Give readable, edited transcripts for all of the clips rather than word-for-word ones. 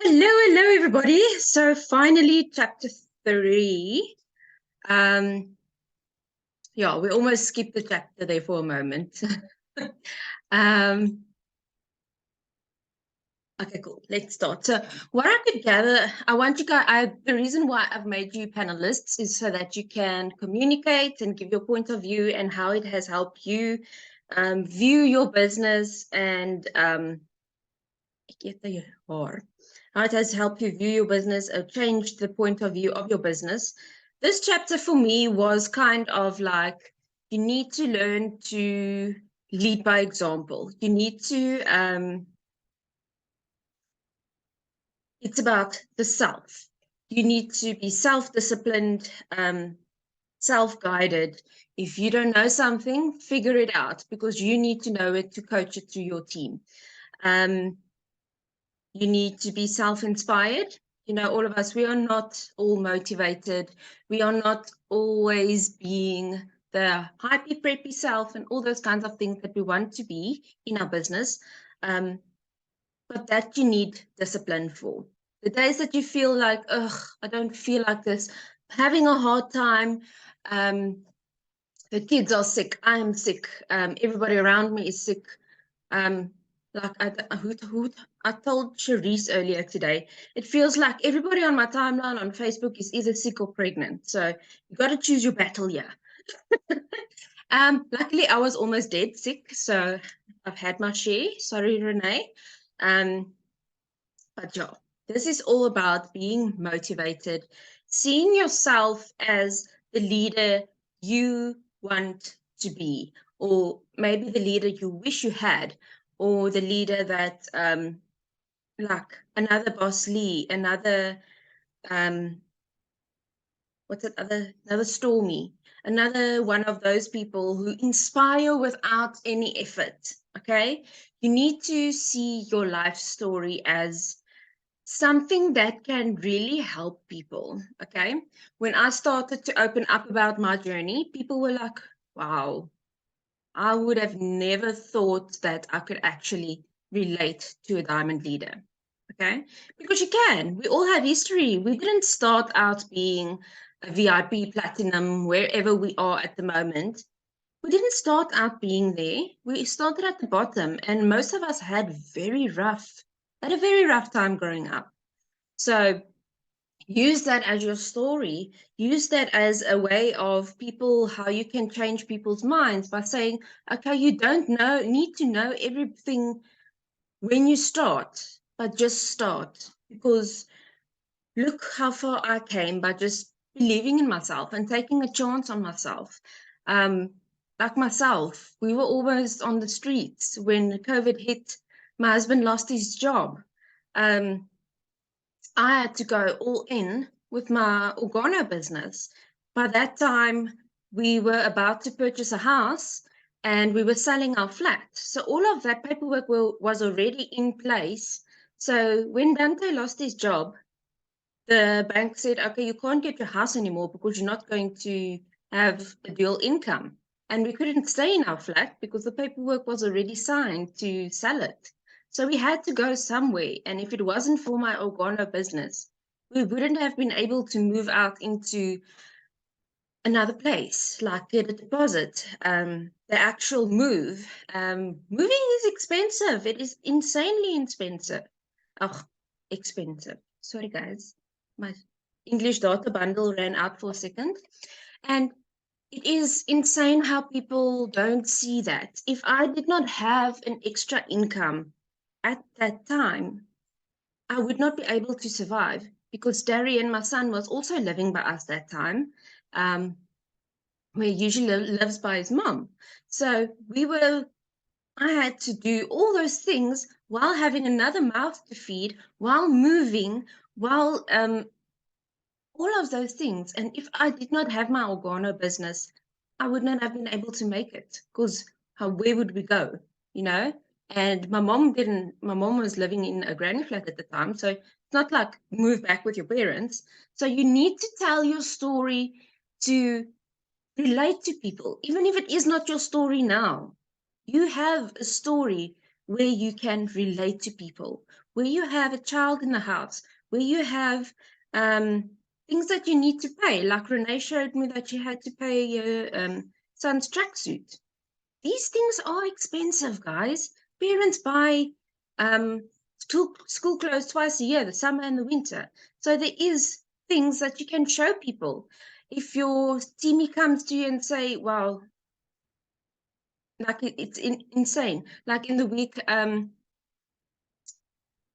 Hello, everybody. So finally, chapter 3. Yeah, we almost skipped the chapter there for a moment. um, okay, cool. Let's start. So what I could gather, I want you guys, the reason why I've made you panelists is so that you can communicate and give your point of view and how it has helped you view your business and how it has helped you view your business or changed the point of view of your business. This chapter for me was kind of like you need to learn to lead by example. You need to, it's about the self. You need to be self-disciplined, self-guided. If you don't know something, figure it out because you need to know it to coach it to your team. You need to be self-inspired. You know, all of us, we are not all motivated. We are not always being the hypey preppy self and all those kinds of things that we want to be in our business. But that you need discipline for. The days that you feel like, ugh, I don't feel like this, having a hard time, the kids are sick, I'm sick, everybody around me is sick. Like I told Charisse earlier today, it feels like everybody on my timeline on Facebook is either sick or pregnant. So you got to choose your battle here. Luckily I was almost dead sick, so I've had my share. Sorry, Renee. But yeah, this is all about being motivated, seeing yourself as the leader you want to be, or maybe the leader you wish you had, or the leader that, like another Boss Lee, another, what's it, another Stormy, another one of those people who inspire without any effort. Okay, you need to see your life story as something that can really help people. Okay, when I started to open up about my journey, people were like, wow, I would have never thought that I could actually relate to a diamond leader. Okay, because you can. We all have history. We didn't start out being a VIP platinum wherever we are at the moment. We didn't start out being there. We started at the bottom, and most of us had a very rough time growing up. So use that as your story. Use that as a way of people, how you can change people's minds by saying, okay, you don't need to know everything when you start, but just start. Because look how far I came by just believing in myself and taking a chance on myself. Um, like myself, we were almost on the streets when COVID hit. My husband lost his job. Um, I had to go all in with my organo business. By that time, we were about to purchase a house and we were selling our flat. So all of that paperwork was already in place. So when Dante lost his job, the bank said, okay, you can't get your house anymore because you're not going to have a dual income. And we couldn't stay in our flat because the paperwork was already signed to sell it. So we had to go somewhere. And if it wasn't for my organo business, we wouldn't have been able to move out into another place, like get a deposit. The actual move, moving is expensive. It is insanely expensive. Oh, expensive. Sorry, guys. My English data bundle ran out for a second. And it is insane how people don't see that. If I did not have an extra income at that time, I would not be able to survive because Darian, my son, was also living by us that time. Where he usually lives by his mom. So I had to do all those things while having another mouth to feed, while moving, while all of those things. And if I did not have my organo business, I would not have been able to make it because where would we go, you know? And my mom was living in a granny flat at the time. So it's not like move back with your parents. So you need to tell your story to relate to people, even if it is not your story now. You have a story where you can relate to people, where you have a child in the house, where you have things that you need to pay. Like Renee showed me that she had to pay your son's tracksuit. These things are expensive, guys. Parents buy school clothes twice a year, the summer and the winter. So there is things that you can show people. If your teamie comes to you and say, well, like it's insane. Like in the week,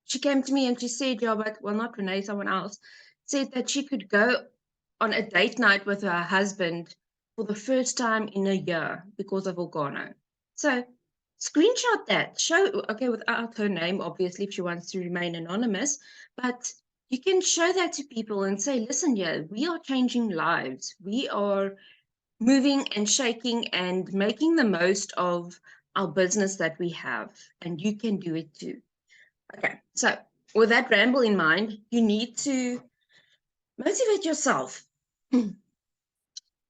she came to me and she said, yeah, but well, not Renee, someone else, said that she could go on a date night with her husband for the first time in a year because of Organo. So screenshot that, show, okay, without her name, obviously, if she wants to remain anonymous, but you can show that to people and say, listen, yeah, we are changing lives. We are moving and shaking and making the most of our business that we have, and you can do it too. Okay, so with that ramble in mind, you need to motivate yourself.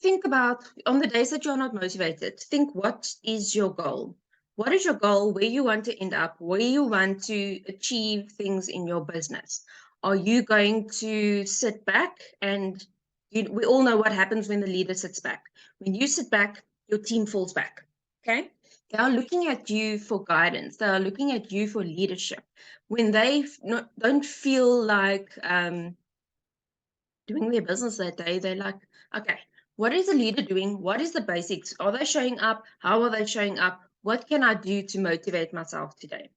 Think about, on the days that you're not motivated, think, what is your goal? What is your goal? Where you want to end up? Where you want to achieve things in your business? Are you going to sit back and we all know what happens when the leader sits back. When you sit back, your team falls back. Okay? They are looking at you for guidance. They are looking at you for leadership. When they don't feel like doing their business that day, they're like, okay, what is the leader doing? What is the basics? Are they showing up? How are they showing up? What can I do to motivate myself today?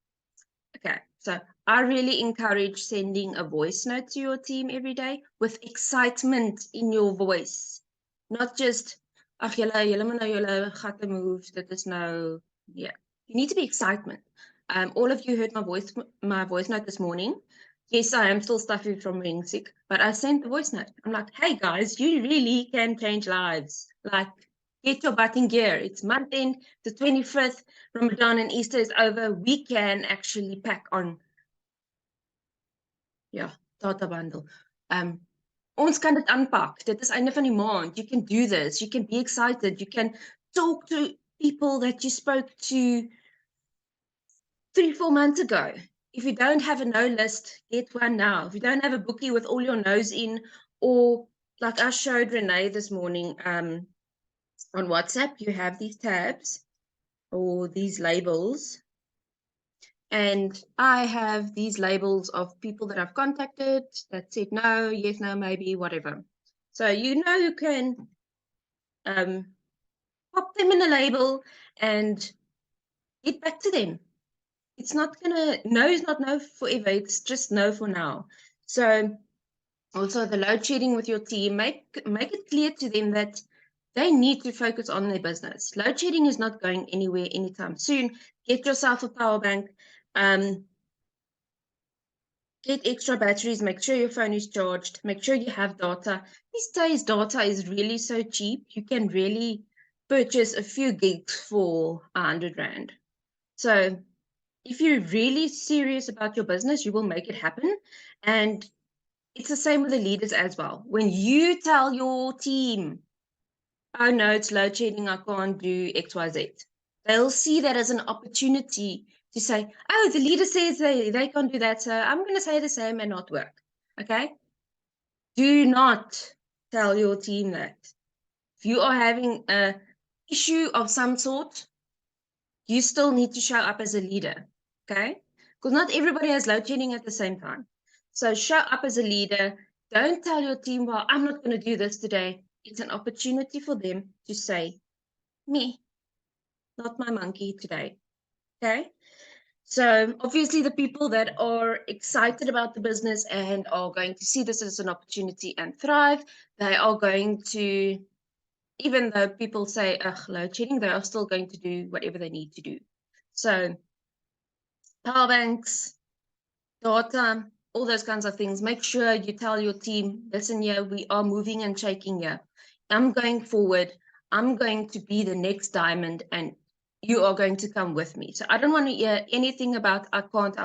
Okay, so I really encourage sending a voice note to your team every day with excitement in your voice. Not just, ag julle moet nou julle gatte move, dit is nou, yeah. You need to be excitement. All of you heard my voice note this morning. Yes, I am still stuffy from being sick, but I sent the voice note. I'm like, hey guys, you really can change lives. Like, get your butt in gear. It's month end, the 25th, Ramadan and Easter is over. We can actually pack on. Ja, data bundle. Ons kan dit aanpak. Dit is einde van die maand. You can do this. You can be excited. You can talk to people that you spoke to 3-4 months ago. If you don't have a no list, get one now. If you don't have a bookie with all your no's in, or like I showed Renee this morning on WhatsApp, you have these tabs or these labels. And I have these labels of people that I've contacted that said no, yes, no, maybe, whatever. So you can pop them in a label and get back to them. It's not gonna, no is not no forever, it's just no for now. So also the load shedding with your team, make it clear to them that they need to focus on their business. Load shedding is not going anywhere anytime soon. Get yourself a power bank. Get extra batteries, make sure your phone is charged, make sure you have data. These days, data is really so cheap. You can really purchase a few gigs for 100 Rand. So if you're really serious about your business, you will make it happen. And it's the same with the leaders as well. When you tell your team, oh no, it's load shedding, I can't do XYZ, they'll see that as an opportunity to say, oh, the leader says they can't do that, so I'm going to say the same and not work. Okay? Do not tell your team that. If you are having an issue of some sort, you still need to show up as a leader. Okay? Because not everybody has load shedding at the same time. So show up as a leader. Don't tell your team, well, I'm not going to do this today. It's an opportunity for them to say, me, not my monkey today. Okay? So obviously the people that are excited about the business and are going to see this as an opportunity and thrive, they are going to, even though people say, ugh, load shedding, they are still going to do whatever they need to do. So power banks, data, all those kinds of things. Make sure you tell your team, listen here, we are moving and shaking here. I'm going forward. I'm going to be the next diamond and you are going to come with me. So I don't want to hear anything about I can't,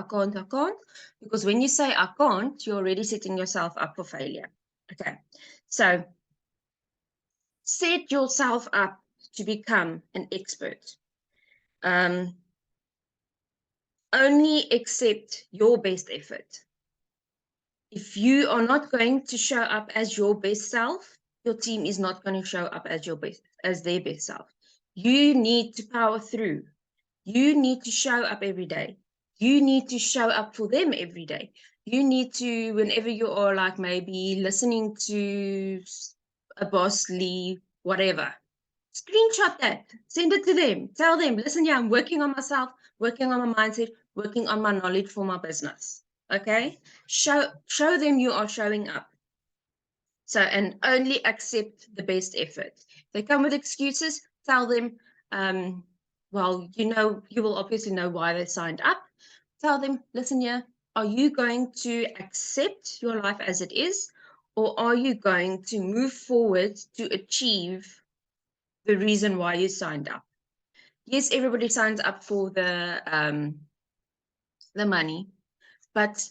because when you say I can't, you're already setting yourself up for failure. Okay, so set yourself up to become an expert. only accept your best effort. If you are not going to show up as your best self, your team is not going to show up as their best self. You need to power through. You need to show up every day. You need to show up for them every day. You need to, whenever you are like maybe listening to a Boss Lee, whatever, screenshot that, send it to them, tell them, listen, yeah, I'm working on myself, working on my mindset, working on my knowledge for my business. Okay, show them you are showing up. So, and only accept the best effort. If they come with excuses, tell them, well, you will obviously know why they signed up. Tell them, listen here, are you going to accept your life as it is, or are you going to move forward to achieve the reason why you signed up? Yes, everybody signs up for the money, but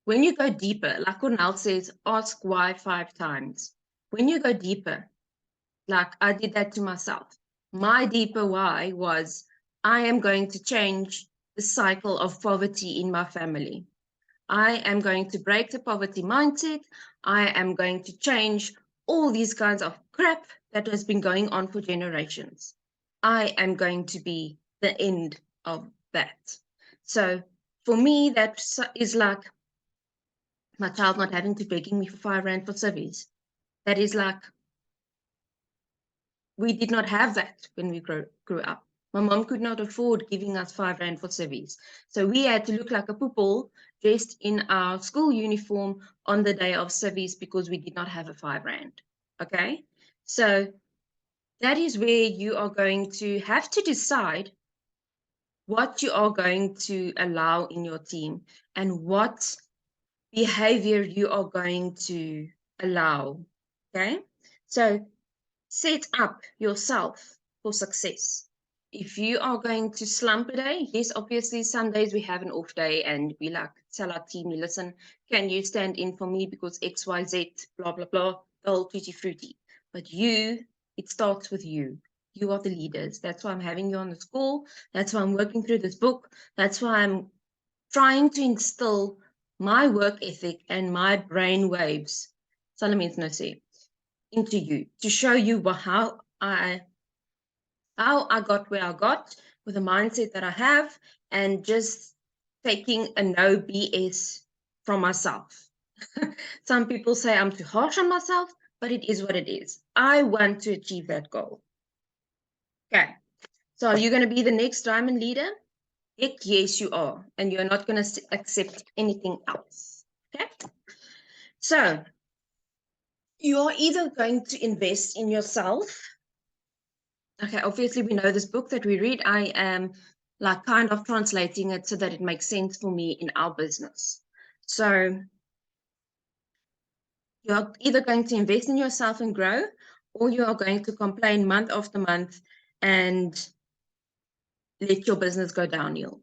when you go deeper, like Cornell says, ask why 5 times. When you go deeper, like I did that to myself. My deeper why was I am going to change the cycle of poverty in my family. I am going to break the poverty mindset. I am going to change all these kinds of crap that has been going on for generations. I am going to be the end of that. So for me, that is like my child not having to begging me for R5 for service. That is like, we did not have that when we grew up. My mom could not afford giving us R5 for service. So we had to look like a poople dressed in our school uniform on the day of service because we did not have a R5. Okay? So that is where you are going to have to decide what you are going to allow in your team and what behavior you are going to allow. Okay? So set up yourself for success. If you are going to slump a day, yes, obviously some days we have an off day and we like tell our team, listen, can you stand in for me because XYZ, blah, blah, blah, the whole tutti frutti. But it starts with you. You are the leaders. That's why I'm having you on the school. That's why I'm working through this book. That's why I'm trying to instill my work ethic and my brain waves, into you to show you how I got where I got with the mindset that I have and just taking a no BS from myself. Some people say I'm too harsh on myself, but it is what it is. I want to achieve that goal. Okay. So are you going to be the next diamond leader? Heck, yes, you are. And you're not going to accept anything else. Okay. So you are either going to invest in yourself. Okay, obviously we know this book that we read. I am like kind of translating it so that it makes sense for me in our business. So you're either going to invest in yourself and grow, or you are going to complain month after month and let your business go downhill.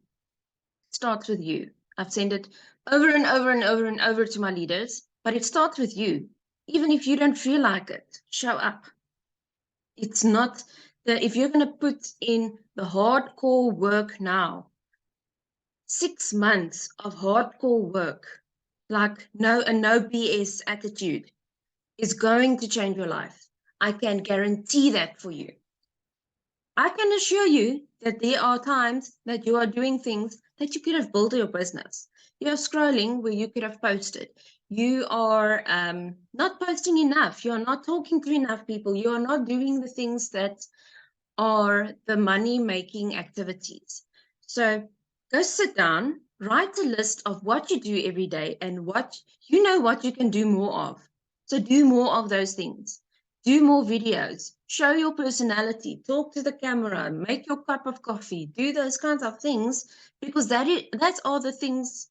It starts with you. I've said it over and over and over and over to my leaders, but it starts with you. Even if you don't feel like it, show up. It's not that if you're going to put in the hardcore work now, 6 months of hardcore work, like a no BS attitude, is going to change your life. I can guarantee that for you. I can assure you that there are times that you are doing things that you could have built your business. You're scrolling where you could have posted. You are not posting enough. You're not talking to enough people. You are not doing the things that are the money-making activities. So go sit down, write a list of what you do every day and what you can do more of. So do more of those things. Do more videos, show your personality, talk to the camera, make your cup of coffee, do those kinds of things, because those are the things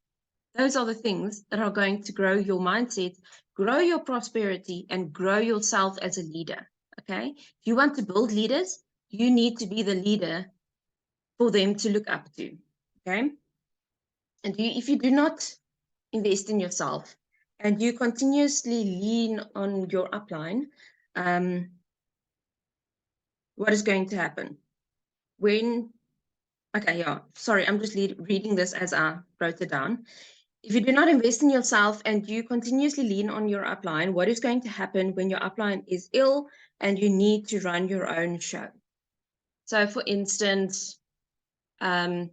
that are going to grow your mindset, grow your prosperity, and grow yourself as a leader. Okay? If you want to build leaders, you need to be the leader for them to look up to. Okay? And if you do not invest in yourself and you continuously lean on your upline, what is going to happen? When Okay, yeah. Sorry, I'm just reading this as I wrote it down. If you do not invest in yourself and you continuously lean on your upline, what is going to happen when your upline is ill and you need to run your own show? So, for instance, you're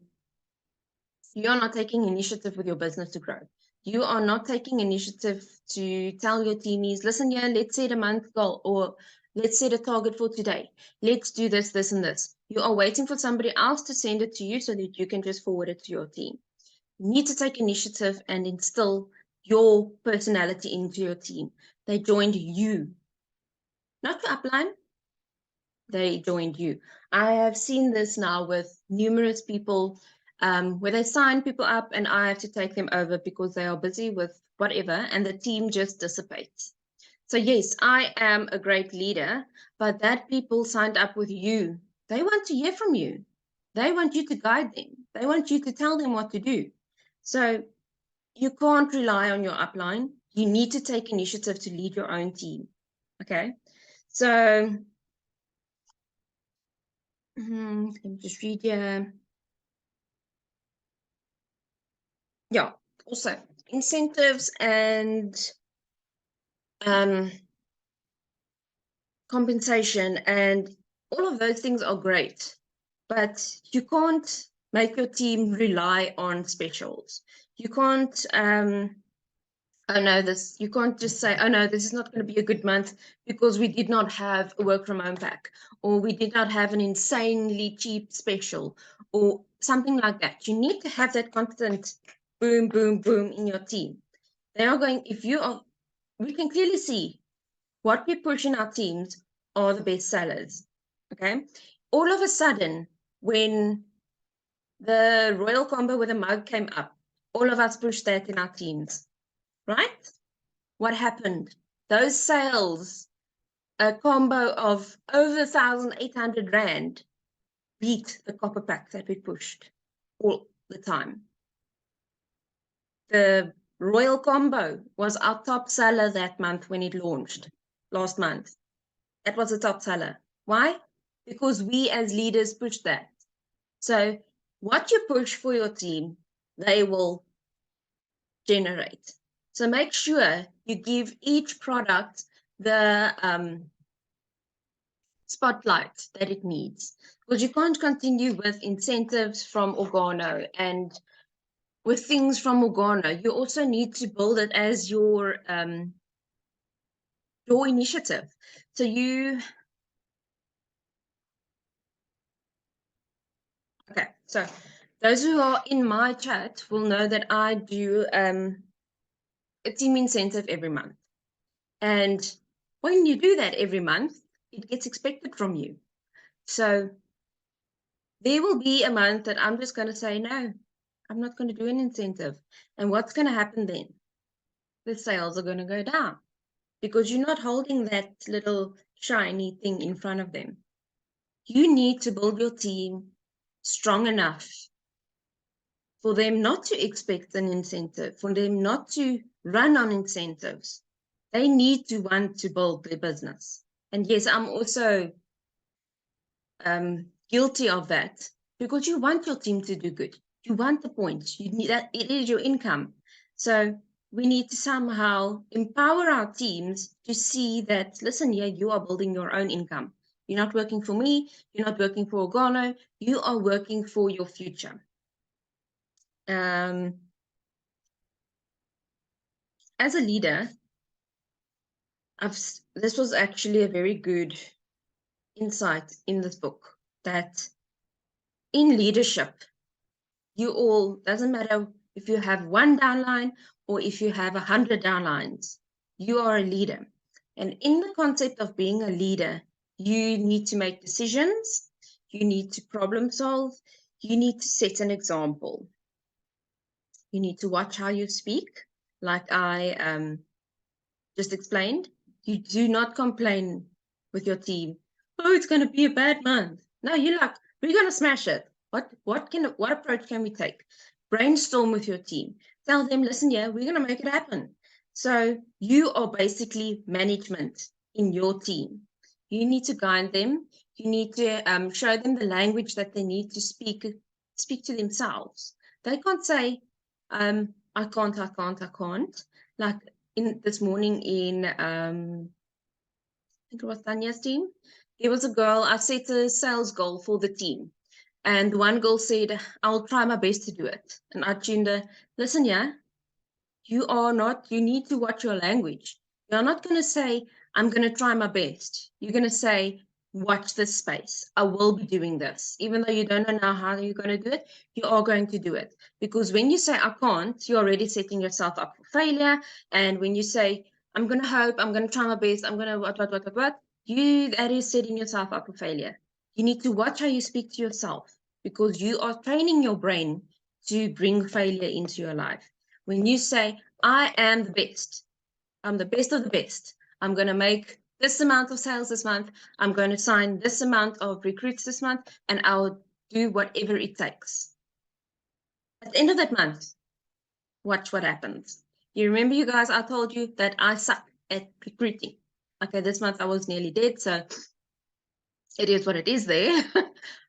not taking initiative with your business to grow. You are not taking initiative to tell your teamies, listen, yeah, let's set a month goal, or let's set a target for today. Let's do this, this, and this. You are waiting for somebody else to send it to you so that you can just forward it to your team. You need to take initiative and instill your personality into your team. They joined you, not your upline. They joined you. I have seen this now with numerous people where they sign people up and I have to take them over because they are busy with whatever and the team just dissipates. So yes, I am a great leader, but that people signed up with you. They want to hear from you. They want you to guide them. They want you to tell them what to do. So you can't rely on your upline. You need to take initiative to lead your own team. Okay. So let me just read here. Yeah. Also, incentives and compensation and all of those things are great, but you can't make your team rely on specials. You can't oh no, this, you can't just say, oh no, this is not going to be a good month because we did not have a work from home pack, or we did not have an insanely cheap special, or something like that. You need to have that constant boom, boom, boom in your team. They are going, if you are, we can clearly see what we push in our teams are the best sellers. Okay. All of a sudden, when the Royal Combo with a mug came up, all of us pushed that in our teams, right? What happened? Those sales, a combo of over 1,800 Rand, beat the copper pack that we pushed all the time. The Royal Combo was our top seller that month when it launched last month. That was a top seller. Why? Because we as leaders pushed that. So what you push for your team, they will generate. So make sure you give each product the spotlight that it needs, because you can't continue with incentives from Organo and with things from Organo. You also need to build it as your initiative. So okay, so those who are in my chat will know that I do a team incentive every month. And when you do that every month, it gets expected from you. So there will be a month that I'm just going to say, no, I'm not going to do an incentive. And what's going to happen then? The sales are going to go down because you're not holding that little shiny thing in front of them. You need to build your team strong enough for them not to expect an incentive, for them not to run on incentives. They need to want to build their business. And yes, I'm also guilty of that, because you want your team to do good. You want the points. You need that. It is your income. So we need to somehow empower our teams to see that, listen, yeah, you are building your own income. You're not working for me. You're not working for Organo. You are working for your future. As a leader, this was actually a very good insight in this book, that in leadership, you all, doesn't matter if you have one downline or if you have 100 downlines, you are a leader. And in the concept of being a leader, you need to make decisions, you need to problem solve, you need to set an example. You need to watch how you speak, like I just explained. You do not complain with your team. Oh, it's going to be a bad month. No, you're like, we're going to smash it. What approach can we take? Brainstorm with your team. Tell them, listen, yeah, we're going to make it happen. So you are basically management in your team. You need to guide them. You need to show them the language that they need to speak speak to themselves. They can't say, I can't. Like in this morning in I think it was Tanya's team, there was a girl, I set a sales goal for the team. And one girl said, I'll try my best to do it. And I tuned her, listen, yeah, you need to watch your language. You're not going to say, I'm going to try my best. You're going to say, watch this space. I will be doing this. Even though you don't know now how you're going to do it, you are going to do it. Because when you say, I can't, you're already setting yourself up for failure. And when you say, I'm going to hope, I'm going to try my best, I'm going to what, that is setting yourself up for failure. You need to watch how you speak to yourself because you are training your brain to bring failure into your life. When you say, I am the best, I'm the best of the best, I'm going to make this amount of sales this month, I'm going to sign this amount of recruits this month, and I'll do whatever it takes. At the end of that month, watch what happens. You remember, you guys, I told you that I suck at recruiting. Okay, this month I was nearly dead, so it is what it is there.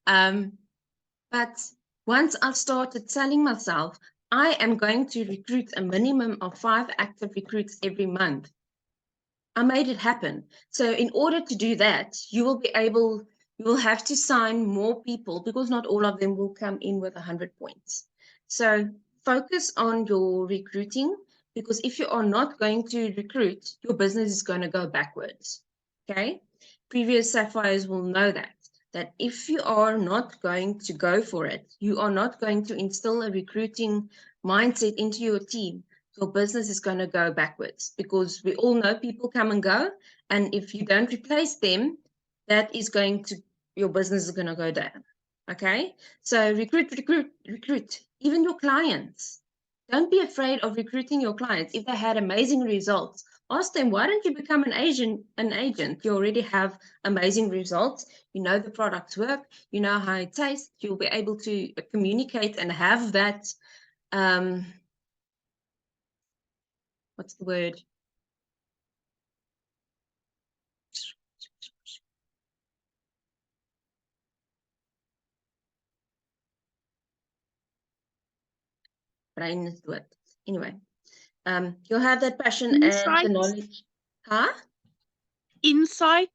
But once I started telling myself, I am going to recruit a minimum of 5 active recruits every month, I made it happen. So in order to do that, you will have to sign more people because not all of them will come in with 100 points. So focus on your recruiting because if you are not going to recruit, your business is going to go backwards. Okay? Previous Sapphires will know that if you are not going to go for it, you are not going to instill a recruiting mindset into your team, your business is going to go backwards because we all know people come and go. And if you don't replace them, your business is going to go down. Okay. So recruit, even your clients. Don't be afraid of recruiting your clients. If they had amazing results, ask them, why don't you become an agent? You already have amazing results. You know the products work. You know how it tastes. You'll be able to communicate and have that, what's the word? Brain is the word. Anyway, you'll have that passion and the knowledge. Huh? Insight.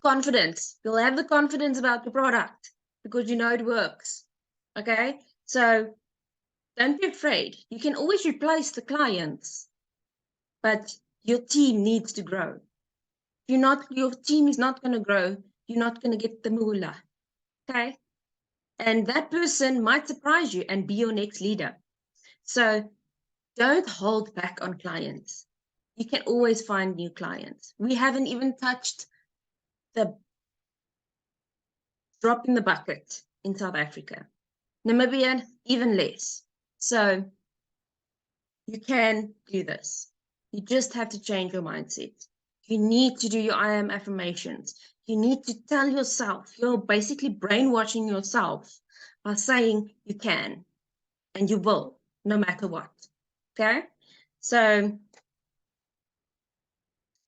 Confidence. You'll have the confidence about the product because you know it works. Okay? So don't be afraid. You can always replace the clients, but your team needs to grow. If your team is not going to grow, you're not going to get the moolah. Okay? And that person might surprise you and be your next leader. So don't hold back on clients. You can always find new clients. We haven't even touched the drop in the bucket in South Africa. Namibia, even less. So you can do this. You just have to change your mindset. You need to do your I am affirmations. You need to tell yourself, you're basically brainwashing yourself by saying you can and you will, no matter what. Okay? So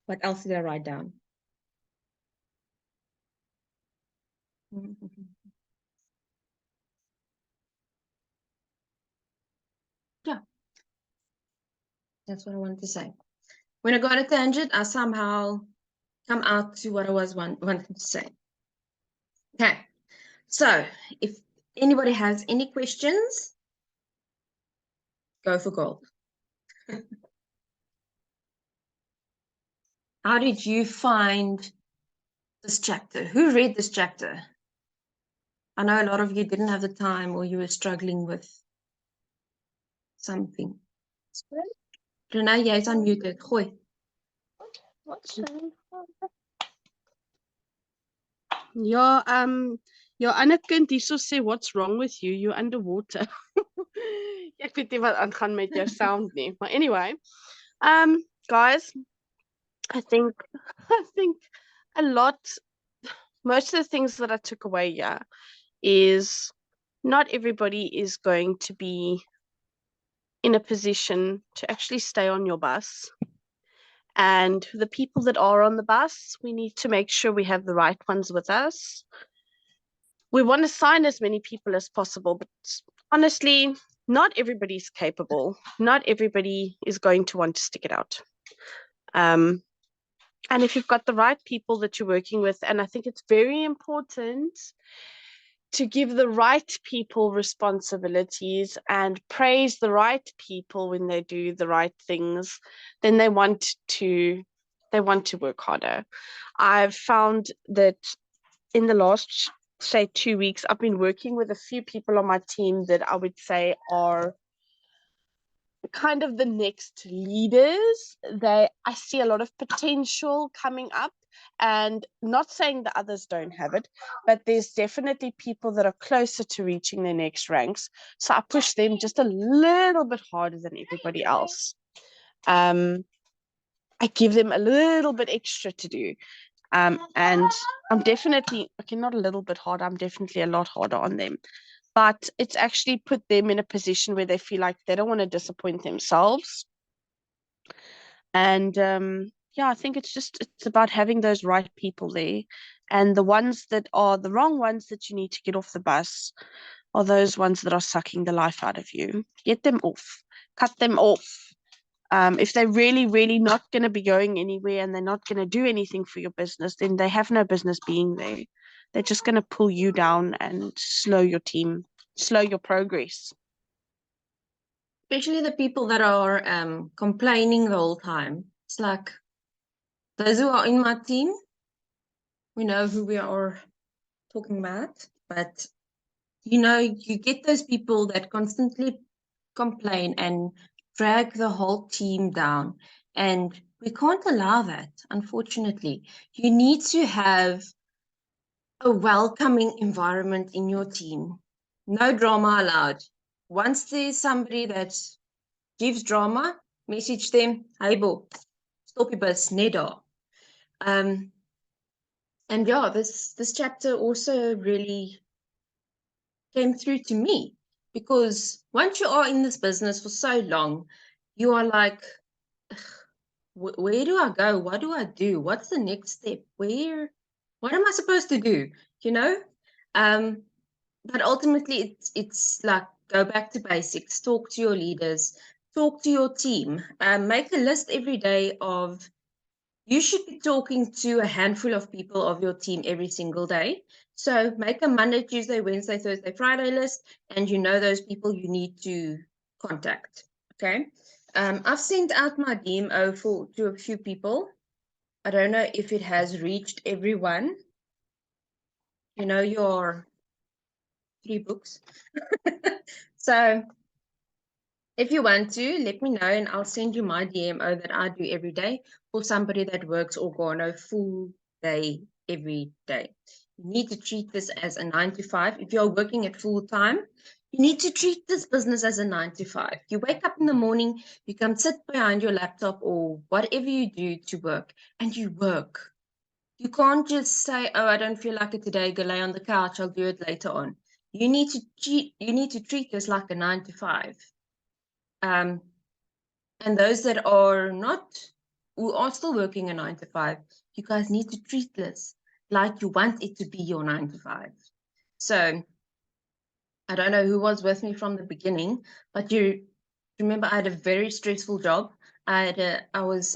what else did I write down? Yeah, that's what I wanted to say. When I go on a tangent, I somehow come out to what I was wanting to say. Okay, so if anybody has any questions, go for gold. How did you find this chapter? Who read this chapter? I know a lot of you didn't have the time or you were struggling with something. Renee, jy's unmuted. Gooi. Ja, your ander kind hierso sê, what's wrong with you? You're underwater. Ek weet nie wat aangaan met jou sound nie. Maar anyway, guys, I think most of the things that I took away here is not everybody is going to be in a position to actually stay on your bus. And the people that are on the bus, we need to make sure we have the right ones with us. we want to sign as many people as possible, but honestly, not everybody's capable. Not everybody is going to want to stick it out. And if you've got the right people that you're working with, and I think it's very important to give the right people responsibilities and praise the right people when they do the right things, then they want to work harder. I've found that in the last, say, 2 weeks, I've been working with a few people on my team that I would say are kind of the next leaders. I see a lot of potential coming up, and not saying the others don't have it, but there's definitely people that are closer to reaching their next ranks. So I push them just a little bit harder than everybody else. I give them a little bit extra to do. And I'm definitely, okay, not a little bit harder, I'm definitely a lot harder on them. But it's actually put them in a position where they feel like they don't want to disappoint themselves. And yeah, I think it's about having those right people there. And the ones that are the wrong ones that you need to get off the bus are those ones that are sucking the life out of you. Get them off, cut them off. If they're really, really not going to be going anywhere and they're not going to do anything for your business, then they have no business being there. They're just going to pull you down and slow your team, slow your progress. Especially the people that are complaining the whole time. It's like those who are in my team, we know who we are talking about, but you get those people that constantly complain and drag the whole team down. And we can't allow that, unfortunately. You need to have a welcoming environment in your team. No drama allowed. Once there's somebody that gives drama, message them, hey bo, stop your bus, neda. And yeah, this chapter also really came through to me, because once you are in this business for so long, you are like, where do I go? What do I do? What's the next step? What am I supposed to do? You know? But ultimately it's like, go back to basics, talk to your leaders, talk to your team, make a list every day of, you should be talking to a handful of people of your team every single day. So make a Monday, Tuesday, Wednesday, Thursday, Friday list, and you know those people you need to contact. Okay. I've sent out my DMO to a few people. I don't know if it has reached everyone. Your 3 books. So if you want to, let me know and I'll send you my DMO that I do every day for somebody that works organo full day every day. You need to treat this as a 9 to 5. If you're working at full time, you need to treat this business as a 9 to 5. You wake up in the morning, you come sit behind your laptop or whatever you do to work, and you work. You can't just say, oh, I don't feel like it today, go lay on the couch, I'll do it later on. You need to treat this like a 9 to 5. And those that are not, who are still working a 9 to 5, you guys need to treat this like you want it to be your 9 to 5. So I don't know who was with me from the beginning, but you remember I had a very stressful job. I was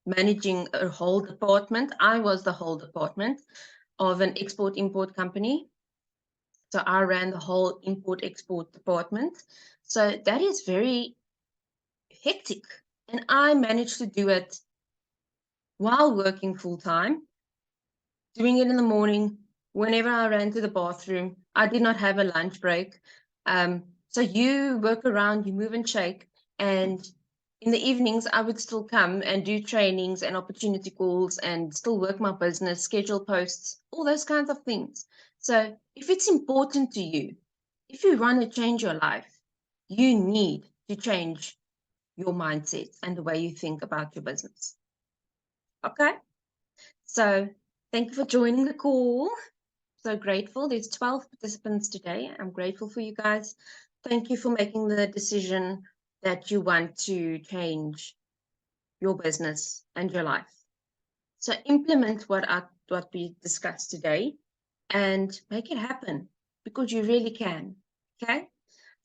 managing a whole department. I was the whole department of an export-import company. So I ran the whole import-export department. So that is very hectic. And I managed to do it while working full-time, doing it in the morning, whenever I ran to the bathroom. I did not have a lunch break. So you work around, you move and shake. And in the evenings, I would still come and do trainings and opportunity calls and still work my business, schedule posts, all those kinds of things. So if it's important to you, if you want to change your life, you need to change your mindset and the way you think about your business. Okay? So thank you for joining the call. So grateful. There's 12 participants today. I'm grateful for you guys. Thank you for making the decision that you want to change your business and your life. So implement what we discussed today. and make it happen, because you really can. Okay?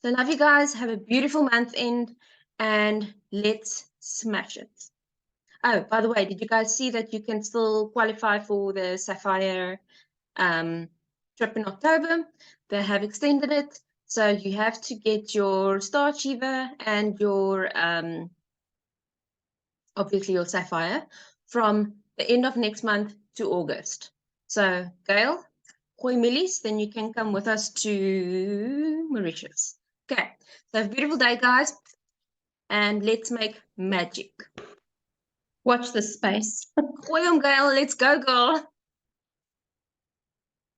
So love you guys. Have a beautiful month end, and let's smash it. Oh, by the way, did you guys see that you can still qualify for the Sapphire trip in October? They have extended it. So you have to get your Star Achiever and your obviously your Sapphire from the end of next month to August. So Gail, gooi millies, then you can come with us to Mauritius. Okay, so have a beautiful day, guys, and let's make magic. Watch this space. Gooi hom, Gail, let's go, girl.